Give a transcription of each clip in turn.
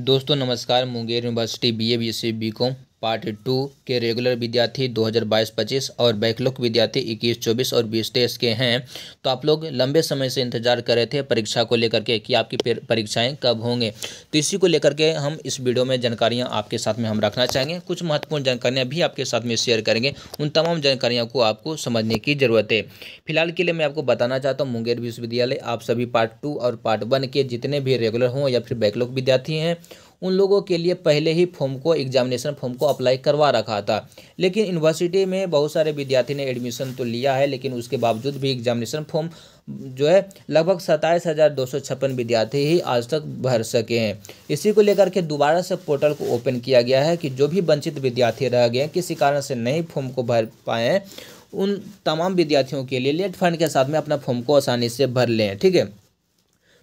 दोस्तों नमस्कार। Munger university BA BSc BCom part 2 के रेगुलर विद्यार्थी 2022-25 और बैकलॉग विद्यार्थी 21-24 और 20-23 के हैं। तो आप लोग लंबे समय से इंतजार कर रहे थे परीक्षा को लेकर के कि आपकी परीक्षाएं कब होंगे। तो इसी को लेकर के हम इस वीडियो में जानकारियां आपके साथ में हम रखना चाहेंगे। कुछ महत्वपूर्ण जानकारियाँ भी आपके साथ में शेयर करेंगे। उन तमाम जानकारियों को आपको समझने की ज़रूरत है। फिलहाल के लिए मैं आपको बताना चाहता हूँ मुंगेर विश्वविद्यालय आप सभी पार्ट 2 और पार्ट 1 के जितने भी रेगुलर हों या फिर बैकलॉग विद्यार्थी हैं उन लोगों के लिए पहले ही एग्जामिनेशन फॉर्म को अप्लाई करवा रखा था। लेकिन यूनिवर्सिटी में बहुत सारे विद्यार्थी ने एडमिशन तो लिया है, लेकिन उसके बावजूद भी एग्जामिनेशन फॉर्म जो है लगभग 27,256 विद्यार्थी ही आज तक भर सके हैं। इसी को लेकर के दोबारा से पोर्टल को ओपन किया गया है कि जो भी वंचित विद्यार्थी रह गए किसी कारण से नहीं फॉर्म को भर पाए हैं उन तमाम विद्यार्थियों के लिए लेट फंड के साथ में अपना फॉर्म को आसानी से भर लें। ठीक है,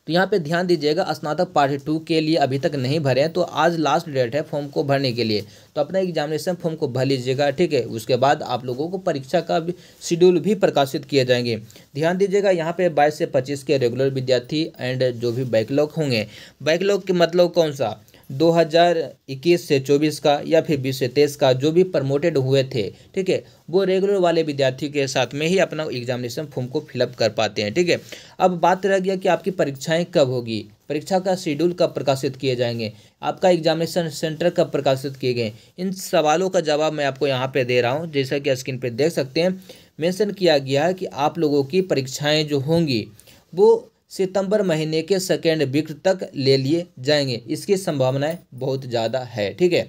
तो यहाँ पे ध्यान दीजिएगा, स्नातक पार्ट 2 के लिए अभी तक नहीं भरे हैं तो आज लास्ट डेट है फॉर्म को भरने के लिए। तो अपना एग्जामिनेशन फॉर्म को भर लीजिएगा। ठीक है, उसके बाद आप लोगों को परीक्षा का भी शेड्यूल भी प्रकाशित किए जाएंगे। ध्यान दीजिएगा, यहाँ पे 22 से 25 के रेगुलर विद्यार्थी एंड जो भी बैकलॉग होंगे, बैकलॉग के मतलब कौन सा 2021 से 24 का या फिर 20 से 23 का जो भी प्रमोटेड हुए थे, ठीक है, वो रेगुलर वाले विद्यार्थी के साथ में ही अपना एग्जामिनेशन फॉर्म को फिलअप कर पाते हैं। ठीक है, अब बात रह गया कि आपकी परीक्षाएं कब होगी, परीक्षा का शेड्यूल कब प्रकाशित किए जाएंगे, आपका एग्जामिनेशन सेंटर कब प्रकाशित किए गए। इन सवालों का जवाब मैं आपको यहाँ पे दे रहा हूँ। जैसा कि स्क्रीन पे देख सकते हैं मेंशन किया गया है कि आप लोगों की परीक्षाएं जो होंगी वो सितंबर महीने के सेकेंड वीक तक ले लिए जाएंगे। इसकी संभावनाएं बहुत ज़्यादा है। ठीक है,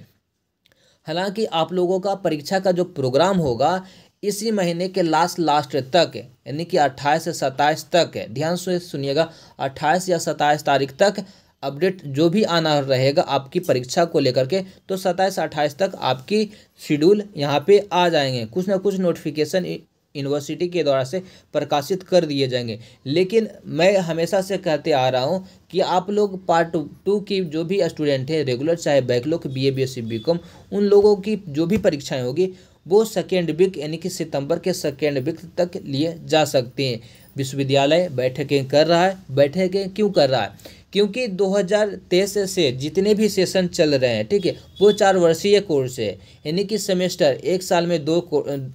हालांकि आप लोगों का परीक्षा का जो प्रोग्राम होगा इसी महीने के लास्ट तक यानी कि 28 से 27 तक है। ध्यान से सुनिएगा, 28 या 27 तारीख तक अपडेट जो भी आना रहेगा आपकी परीक्षा को लेकर के, तो 27-28 तक आपकी शेड्यूल यहाँ पे आ जाएंगे। कुछ ना कुछ नोटिफिकेशन यूनिवर्सिटी के द्वारा से प्रकाशित कर दिए जाएंगे। लेकिन मैं हमेशा से कहते आ रहा हूँ कि आप लोग पार्ट 2 की जो भी स्टूडेंट है रेगुलर चाहे बैकलॉग बीए बीएससी बीकॉम, उन लोगों की जो भी परीक्षाएं होगी वो सेकेंड वीक यानी कि सितंबर के सेकेंड वीक तक लिए जा सकते हैं। विश्वविद्यालय बैठकें कर रहा है। बैठकें क्यों कर रहा है? क्योंकि 2023 से जितने भी सेशन चल रहे हैं, ठीक है, वो 4 वर्षीय कोर्स है। यानी कि सेमेस्टर एक साल में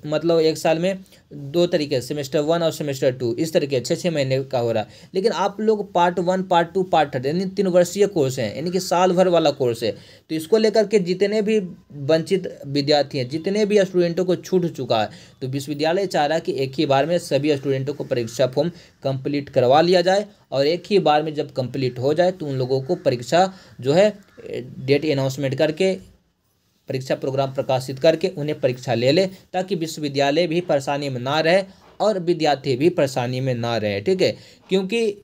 मतलब एक साल में 2 तरीके, सेमेस्टर 1 और सेमेस्टर 2, इस तरीके 6-6 महीने का हो रहा है। लेकिन आप लोग पार्ट 1 पार्ट 2 पार्ट 3 यानी 3 वर्षीय कोर्स है, यानी कि साल भर वाला कोर्स है। तो इसको लेकर के जितने भी वंचित विद्यार्थी हैं, जितने भी स्टूडेंटों को छूट चुका है, तो विश्वविद्यालय चाह रहा है कि एक ही बार में सभी स्टूडेंटों को परीक्षा फॉर्म कंप्लीट करवा लिया जाए और एक ही बार में जब कंप्लीट हो जाए तो उन लोगों को परीक्षा जो है डेट अनाउंसमेंट करके परीक्षा प्रोग्राम प्रकाशित करके उन्हें परीक्षा ले ले, ताकि विश्वविद्यालय भी परेशानी में ना रहे और विद्यार्थी भी परेशानी में ना रहे। ठीक है, क्योंकि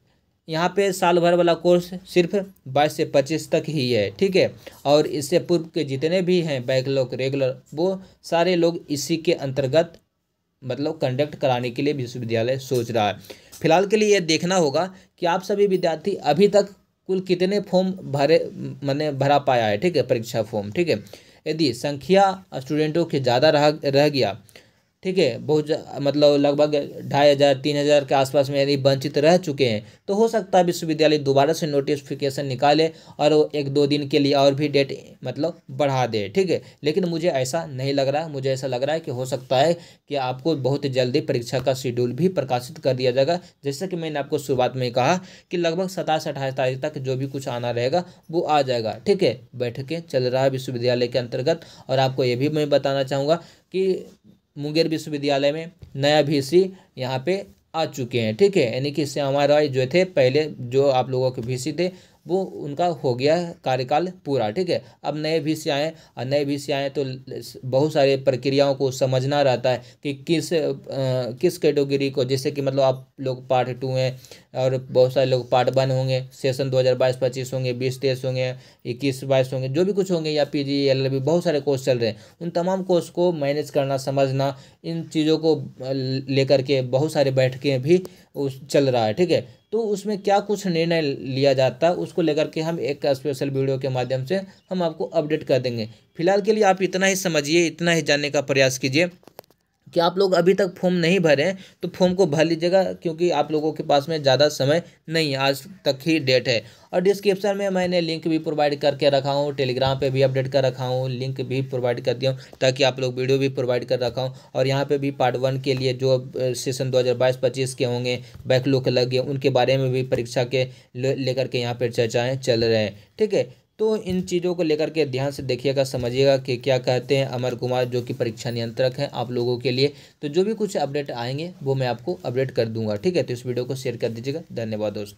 यहाँ पे साल भर वाला कोर्स सिर्फ 22 से 25 तक ही है। ठीक है, और इससे पूर्व के जितने भी हैं बैकलॉग रेगुलर वो सारे लोग इसी के अंतर्गत मतलब कंडक्ट कराने के लिए विश्वविद्यालय सोच रहा है। फिलहाल के लिए ये देखना होगा कि आप सभी विद्यार्थी अभी तक कुल कितने फॉर्म भरा पाया है। ठीक है, परीक्षा फॉर्म। ठीक है, यदि संख्या स्टूडेंटों के ज़्यादा रह गया, ठीक है, बहुत मतलब लगभग 2,500-3,000 के आसपास में यदि वंचित रह चुके हैं तो हो सकता है विश्वविद्यालय दोबारा से नोटिफिकेशन निकाले और 1-2 दिन के लिए और भी डेट मतलब बढ़ा दे। ठीक है, लेकिन मुझे ऐसा नहीं लग रहा है। मुझे ऐसा लग रहा है कि हो सकता है कि आपको बहुत जल्दी परीक्षा का शेड्यूल भी प्रकाशित कर दिया जाएगा। जैसे कि मैंने आपको शुरुआत में कहा कि लगभग 27-28 तारीख तक जो भी कुछ आना रहेगा वो आ जाएगा। ठीक है, बैठकें चल रहा है विश्वविद्यालय के अंतर्गत। और आपको ये भी मैं बताना चाहूँगा कि मुंगेर विश्वविद्यालय में नया वीसी यहाँ पे आ चुके हैं। ठीक है, यानी कि श्यामा रॉय जो थे पहले जो आप लोगों के वीसी थे वो उनका हो गया कार्यकाल पूरा। ठीक है, अब नए वीसी आए और नए वीसी आए तो बहुत सारे प्रक्रियाओं को समझना रहता है कि किस कैटेगरी को, जैसे कि मतलब आप लोग पार्ट 2 हैं और बहुत सारे लोग पार्ट 1 होंगे, सेशन 2022-25 होंगे, 20-23 होंगे, 21-22 होंगे, जो भी कुछ होंगे, या पीजी एलएलबी बहुत सारे कोर्स चल रहे हैं। उन तमाम कोर्स को मैनेज करना, समझना, इन चीज़ों को लेकर के बहुत सारे बैठकें भी चल रहा है। ठीक है, तो उसमें क्या कुछ निर्णय लिया जाता है उसको लेकर के हम एक स्पेशल वीडियो के माध्यम से हम आपको अपडेट कर देंगे। फिलहाल के लिए आप इतना ही समझिए, इतना ही जानने का प्रयास कीजिए कि आप लोग अभी तक फॉर्म नहीं भरे हैं तो फॉर्म को भर लीजिएगा, क्योंकि आप लोगों के पास में ज़्यादा समय नहीं है, आज तक ही डेट है। और डिस्क्रिप्शन में मैंने लिंक भी प्रोवाइड करके रखा हूँ, टेलीग्राम पे भी अपडेट कर रखा हूँ, लिंक भी प्रोवाइड कर दिया हूँ, ताकि आप लोग वीडियो भी प्रोवाइड कर रखा हूँ। और यहाँ पे भी पार्ट 1 के लिए जो सेशन 2022-25 के होंगे, बैकलॉग लगे, उनके बारे में भी परीक्षा के लेकर के यहाँ पर चर्चाएँ चल रहे हैं। ठीक है, तो इन चीज़ों को लेकर के ध्यान से देखिएगा, समझिएगा कि क्या कहते हैं अमर कुमार, जो कि परीक्षा नियंत्रक हैं आप लोगों के लिए। तो जो भी कुछ अपडेट आएंगे वो मैं आपको अपडेट कर दूंगा। ठीक है, तो इस वीडियो को शेयर कर दीजिएगा। धन्यवाद दोस्त।